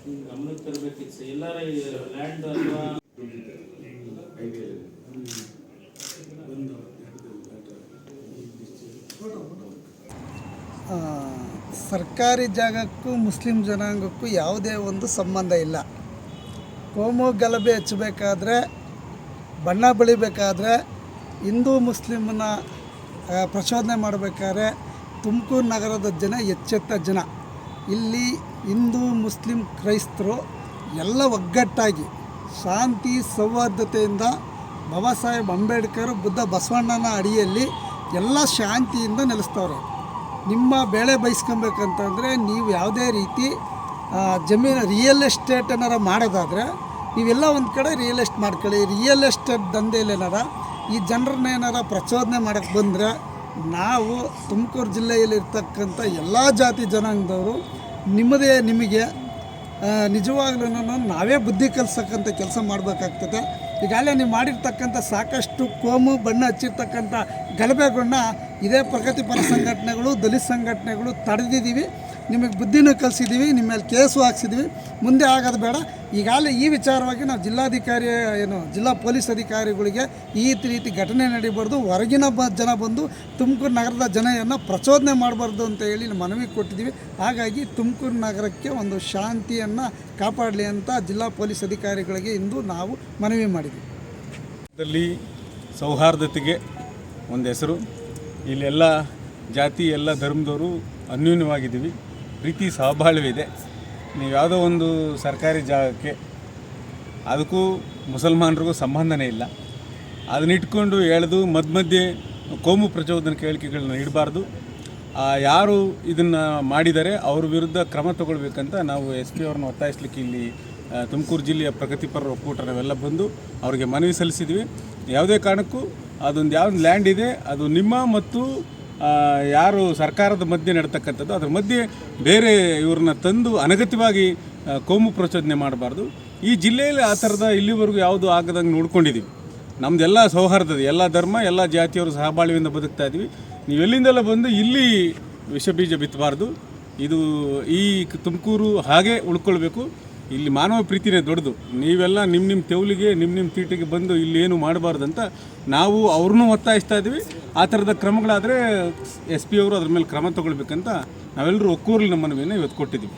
ಗಮನಕ್ಕೆ ತರಬೇಕಿತ್ತು ಎಲ್ಲಾರ ಲ್ಯಾಂಡ್ ಅಲ್ವಾ ಸರ್ಕಾರಿ ಜಾಗಕ್ಕೂ ಮುಸ್ಲಿಂ ಜನಾಂಗಕ್ಕೂ ಯಾವುದೇ ಒಂದು ಸಂಬಂಧ ಇಲ್ಲ. ಕೋಮು ಗಲಭೆ ಹಚ್ಚಬೇಕಾದ್ರೆ, ಬಣ್ಣ ಬಳಿಬೇಕಾದ್ರೆ, ಹಿಂದೂ ಮುಸ್ಲಿಮನ್ನ ಪ್ರಚೋದನೆ ಮಾಡಬೇಕಾದ್ರೆ ತುಮಕೂರು ನಗರದ ಜನ ಎಚ್ಚೆತ್ತ ಜನ. ಇಲ್ಲಿ ಹಿಂದೂ ಮುಸ್ಲಿಂ ಕ್ರೈಸ್ತರು ಎಲ್ಲ ಒಗ್ಗಟ್ಟಾಗಿ ಶಾಂತಿ ಸೌಹಾರ್ದತೆಯಿಂದ ಬಾಬಾ ಸಾಹೇಬ್ ಅಂಬೇಡ್ಕರ್ ಬುದ್ಧ ಬಸವಣ್ಣನ ಅಡಿಯಲ್ಲಿ ಎಲ್ಲ ಶಾಂತಿಯಿಂದ ನೆಲೆಸ್ತವ್ರೆ. ನಿಮ್ಮ ಬೆಳೆ ಬಯಸ್ಕೊಬೇಕಂತಂದರೆ ನೀವು ಯಾವುದೇ ರೀತಿ ಜಮೀನು ರಿಯಲ್ ಎಸ್ಟೇಟ್ ಏನಾರ ಮಾಡೋದಾದರೆ ನೀವೆಲ್ಲ ಒಂದು ಕಡೆ ರಿಯಲ್ ಎಸ್ಟೇಟ್ ಮಾಡ್ಕೊಳ್ಳಿ. ರಿಯಲ್ ಎಸ್ಟೇಟ್ ದಂಧೆಯಲ್ಲಿ ಏನಾರ ಈ ಜನರನ್ನ ಏನಾರ ಪ್ರಚೋದನೆ ಮಾಡೋಕ್ಕೆ ಬಂದರೆ ನಾವು ತುಮಕೂರು ಜಿಲ್ಲೆಯಲ್ಲಿರ್ತಕ್ಕಂಥ ಎಲ್ಲ ಜಾತಿ ಜನಾಂಗದವರು ನಿಮಗೆ ನಿಜವಾಗ್ಲೂ ನಾವೇ ಬುದ್ಧಿ ಕಲಿಸಕ್ಕಂಥ ಕೆಲಸ ಮಾಡಬೇಕಾಗ್ತದೆ. ಈಗಾಗಲೇ ನೀವು ಮಾಡಿರ್ತಕ್ಕಂಥ ಸಾಕಷ್ಟು ಕೋಮು ಬಣ್ಣ ಹಚ್ಚಿರ್ತಕ್ಕಂಥ ಗಲಭೆಗಳನ್ನ ಇದೇ ಪ್ರಗತಿಪರ ಸಂಘಟನೆಗಳು, ದಲಿತ ಸಂಘಟನೆಗಳು ತಡೆದಿದ್ದೀವಿ. ನಿಮಗೆ ಬುದ್ಧಿನೂ ಕಲಿಸಿದ್ದೀವಿ, ನಿಮ್ಮ ಮೇಲೆ ಕೇಸು ಹಾಕ್ಸಿದ್ದೀವಿ. ಮುಂದೆ ಆಗೋದು ಬೇಡ. ಈಗಾಗಲೇ ಈ ವಿಚಾರವಾಗಿ ನಾವು ಜಿಲ್ಲಾ ಪೊಲೀಸ್ ಅಧಿಕಾರಿಗಳಿಗೆ ಈ ರೀತಿ ಘಟನೆ ನಡೀಬಾರ್ದು, ಹೊರಗಿನ ಜನ ಬಂದು ತುಮಕೂರು ನಗರದ ಜನವನ್ನು ಪ್ರಚೋದನೆ ಮಾಡಬಾರ್ದು ಅಂತ ಹೇಳಿ ಮನವಿ ಕೊಟ್ಟಿದ್ದೀವಿ. ಹಾಗಾಗಿ ತುಮಕೂರು ನಗರಕ್ಕೆ ಒಂದು ಶಾಂತಿಯನ್ನು ಕಾಪಾಡಲಿ ಅಂತ ಜಿಲ್ಲಾ ಪೊಲೀಸ್ ಅಧಿಕಾರಿಗಳಿಗೆ ಇಂದು ನಾವು ಮನವಿ ಮಾಡಿದ್ದೀವಿ. ಸೌಹಾರ್ದತೆಗೆ ಒಂದು ಹೆಸರು. ಇಲ್ಲೆಲ್ಲ ಜಾತಿ ಎಲ್ಲ ಧರ್ಮದವರು ಅನ್ಯೂನ್ಯವಾಗಿದ್ದೀವಿ, ಪ್ರೀತಿ ಸಹಬಾಳ್ವಿದೆ. ನೀವು ಯಾವುದೋ ಒಂದು ಸರ್ಕಾರಿ ಜಾಗಕ್ಕೆ ಅದಕ್ಕೂ ಮುಸಲ್ಮಾನರಿಗೂ ಸಂಬಂಧನೇ ಇಲ್ಲ. ಅದನ್ನಿಟ್ಕೊಂಡು ಎಳೆದು ಮಧ್ಯೆ ಕೋಮು ಪ್ರಚೋದನೆ ಹೇಳಿಕೆಗಳನ್ನ ಇಡಬಾರ್ದು. ಯಾರು ಇದನ್ನು ಮಾಡಿದರೆ ಅವ್ರ ವಿರುದ್ಧ ಕ್ರಮ ತಗೊಳ್ಬೇಕಂತ ನಾವು SP ಅವ್ರನ್ನ ಒತ್ತಾಯಿಸ್ಲಿಕ್ಕೆ ಇಲ್ಲಿ ತುಮಕೂರು ಜಿಲ್ಲೆಯ ಪ್ರಗತಿಪರ ಒಕ್ಕೂಟ ನಾವೆಲ್ಲ ಬಂದು ಅವ್ರಿಗೆ ಮನವಿ ಸಲ್ಲಿಸಿದ್ವಿ. ಯಾವುದೇ ಕಾರಣಕ್ಕೂ ಅದೊಂದು ಯಾವ್ದು ಲ್ಯಾಂಡ್ ಇದೆ ಅದು ನಿಮ್ಮ ಮತ್ತು ಯಾರು ಸರ್ಕಾರದ ಮಧ್ಯೆ ನಡ್ತಕ್ಕಂಥದ್ದು, ಅದ್ರ ಮಧ್ಯೆ ಬೇರೆ ಇವ್ರನ್ನ ತಂದು ಅನಗತ್ಯವಾಗಿ ಕೋಮು ಪ್ರಚೋದನೆ ಮಾಡಬಾರ್ದು. ಈ ಜಿಲ್ಲೆಯಲ್ಲಿ ಆ ಥರದ ಇಲ್ಲಿವರೆಗೂ ಯಾವುದು ಆಗದಂಗೆ ನೋಡ್ಕೊಂಡಿದ್ದೀವಿ. ನಮ್ಮದೆಲ್ಲ ಸೌಹಾರ್ದತೆ, ಎಲ್ಲ ಧರ್ಮ ಎಲ್ಲ ಜಾತಿಯವರು ಸಹಬಾಳ್ವೆಯಿಂದ ಬದುಕ್ತಾ ಇದ್ದೀವಿ. ನೀವೆಲ್ಲಿಂದೆಲ್ಲ ಬಂದು ಇಲ್ಲಿ ವಿಷಬೀಜ ಬಿತ್ತಬಾರ್ದು. ಇದು ಈ ತುಮಕೂರು ಹಾಗೆ ಉಳ್ಕೊಳ್ಬೇಕು. ಇಲ್ಲಿ ಮಾನವ ಪ್ರೀತಿನೇ ದೊಡ್ಡದು. ನೀವೆಲ್ಲ ನಿಮ್ಮ ತೆವಲಿಗೆ ನಿಮ್ಮ ತೀಟಿಗೆ ಬಂದು ಇಲ್ಲಿ ಏನು ಮಾಡಬಾರ್ದಂತ ನಾವು ಅವ್ರನ್ನೂ ಒತ್ತಾಯಿಸ್ತಾ ಇದ್ದೀವಿ. ಆ ಥರದ ಕ್ರಮಗಳಾದರೆ SP ಅವರು ಅದ್ರ ಮೇಲೆ ಕ್ರಮ ತಗೊಳ್ಬೇಕಂತ ನಾವೆಲ್ಲರೂ ಒಕ್ಕೂರಿನ ಮನವಿಯನ್ನು ಇವತ್ತು ಕೊಟ್ಟಿದ್ದೀವಿ.